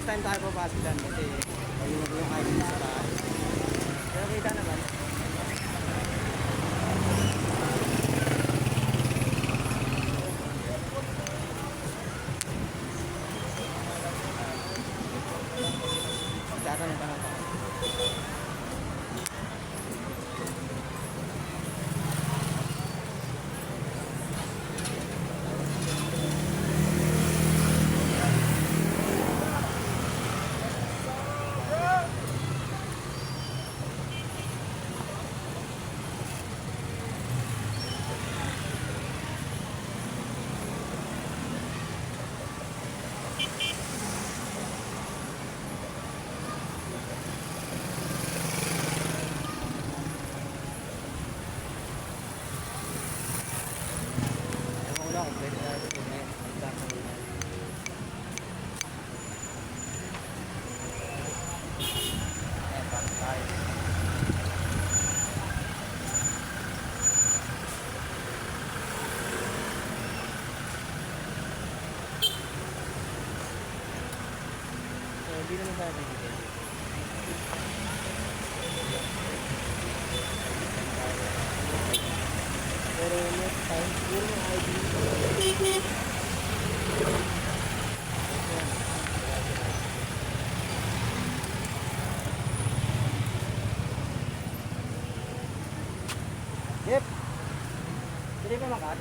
first time tayo papasok dyan kasi ayun na yung ID sa bahay. Pero kita naman. Tatanong pa natin. Wala, pwede tayo ito na yun. Ayan, bakit tayo? So, hindi naman tayo bibigyan. Pero next time, siguro yung ID. Yep. Pwede ba makat?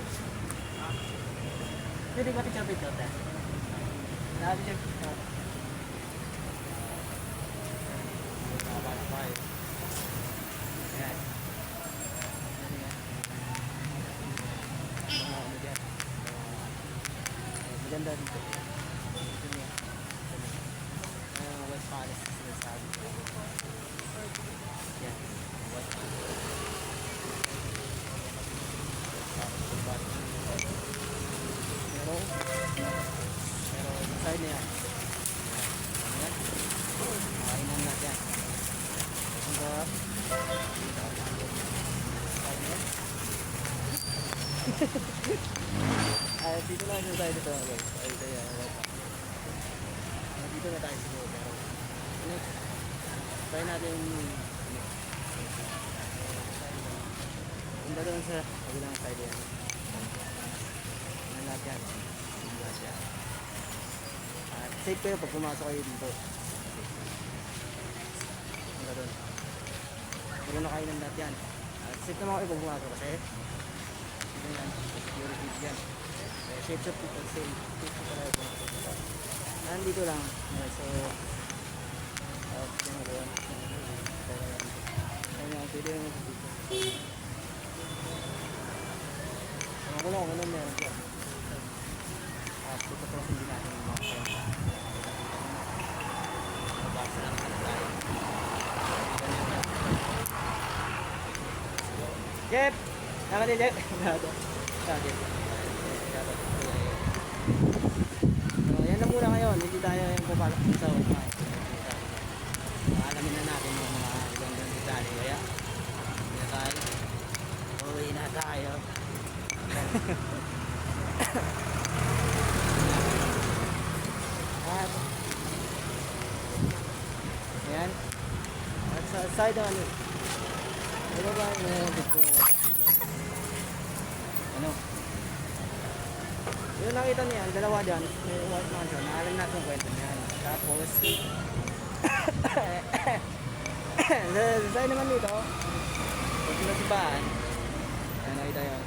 Pwede ba picture-picture tayo? Picture-picture. Ayan. Maganda dito. Ito niya. White palace na sinasabi ko. Yan. White palace. Pero side na yan. Ayan. Makainan natin. Ang sarap. Ay, dito lang yung tayo dito guys. Ay, ito yan. Dito na tayo siguro. Pero next, try natin yung punta doon sa kabilang side yan. Ano natin yan? Safe kayo pag pumasok kayo dito. Punta doon. Pero nakainan natin yan. Safe naman kayo pag pumasok kasi ito yan. Security yan. Safe shop people, safe pala ito. Nandito lang. So, yan ako yan. Ayun nga, pwede yung dito. Ewan ko lang kung ano meron dyan. Dito po hindi natin yung mga kwenta. Mabasa lang natin tayo. Jeff! Nakali Jeff! Nado. Sabi. So, yan lang muna ngayon. Hindi tayo yung papalak sa upay. Alamin na natin yung mga ibang detalye. Kaya, hindi na tayo. Uwi na tayo. At, ayan. At sa side on it. Ano ba yung dito? Ano? Yung nakita niyan, dalawa dyan, may white mansion, naalam natin yung kwento niyan. Tapos, saan naman dito? Pag nasibahan, ayan, nakita yun.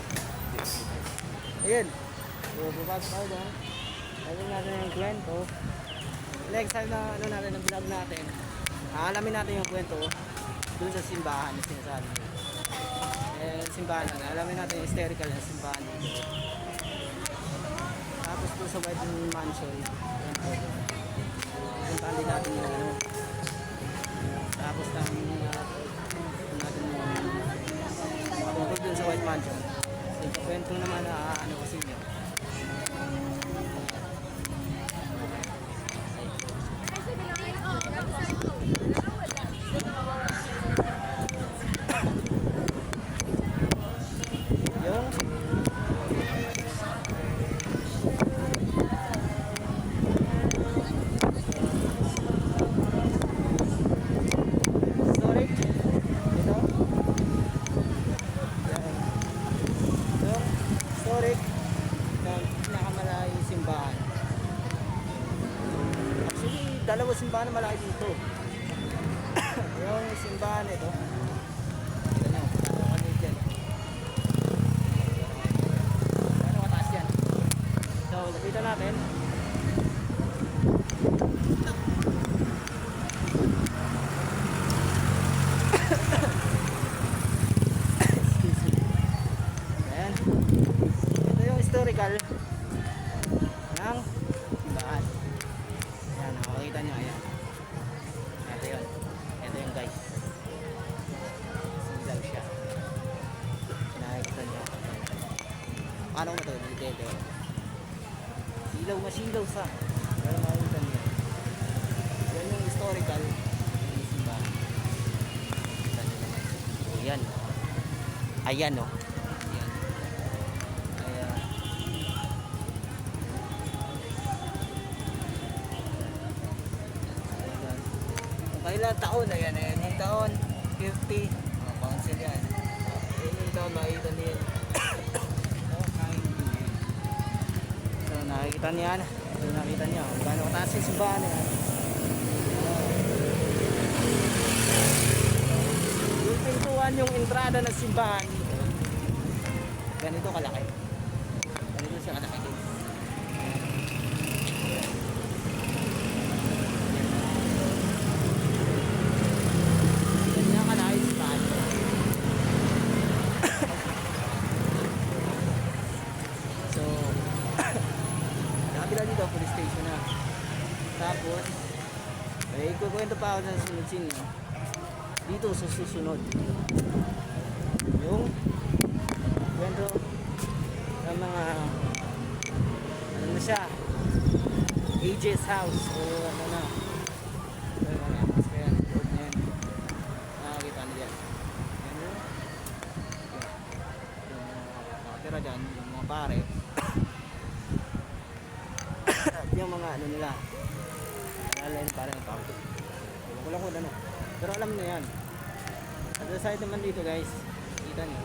Ayan. So, papasok tayo dyan. Alam natin yung kwento. Next time na ano natin, ang vlog natin, aalamin natin yung kwento dun sa simbahan na sinasabi. Simbahan na, alamin natin yung hysterical na simbahan. Tapos po sa White Mansion, puntaan din natin yung ano. Tapos natin yung tungkol dun sa White Mansion. So, kwento naman na ano kasi nyo. simbahan na malaki dito. Yung simbahan ito. Tignan nyo, ano kami dyan. Ano kataas yan? So, lapitan natin. Excuse me. Ayan. Ito yung historical ng simbahan. Ayan, nakakita nyo. Ayan. Ito yun. Ito yung guys. Silaw siya. Nakakita nyo. Paano mo ito? Dito. Silaw, masilaw sa. Pero makikita nyo. Yan yung historical ng simbahan. Kita nyo naman. Ayan. Ayan o. Ayan. Ayan. Kung kailan taon, ayan, ayan yung taon, 50, council yan. Ayan yung taon, makikita niyo yan. So, nakikita niyo yan. So, nakikita niyo, gano'n kataas yung simbahan yan. Yung pintuan, yung entrada ng simbahan, ganito kalaki. Ganito siya kalaki. Ganyan kalaki yung simbahan. So, nakabila dito, police station na. Tapos, ay ikukwento pa ako sa sunod-sin. Dito sa susunod. Yung kwento ng mga ano na siya, ages house o ano na. So, mga mas kaya road na yan. Nakakita na dyan. Yan yung nakatira dyan, yung mga pare. At yung mga ano nila. Nalain pare ng tao. Wala ko ano. Pero alam na yan. At the side naman dito guys, kita nyo.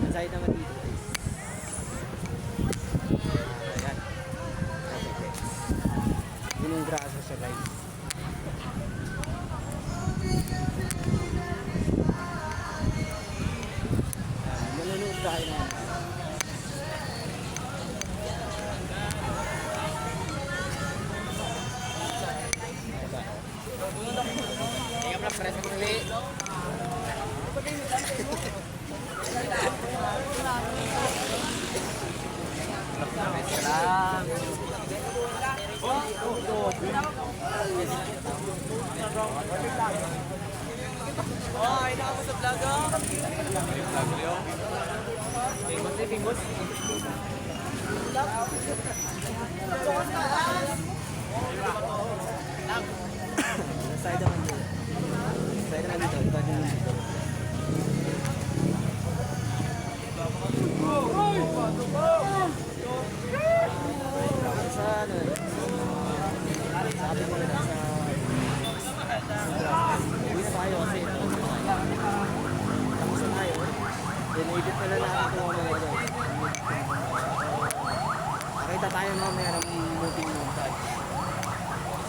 At side naman dito guys. Ayan. Okay. Yung graso siya guys. Manunod tayo na. Kaya pala presa ko ulit. Salam. Oh, ina ako sa vlog. Vlog yo. Famous. Side naman dito. Side naman dito. Iba din dito. Sa ano sabi ko na sa uwi na tayo kasi tapos na tayo. Dinidit na lang natin ito mamaya doon. Nakita tayo mamaya ng moving montage.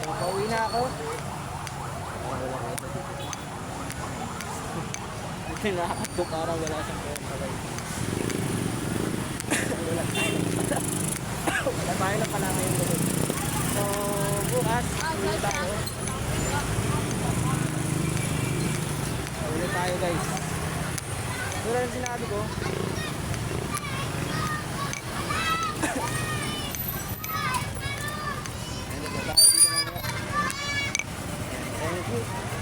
So, pauwi na ako. Wala ko ito dito. Tinakot ko parang wala siyang pera. Wala tayo na pala ngayon doon. So, bukas, uwi tayo. Uwi tayo guys. Wala yung sinabi ko. Thank you.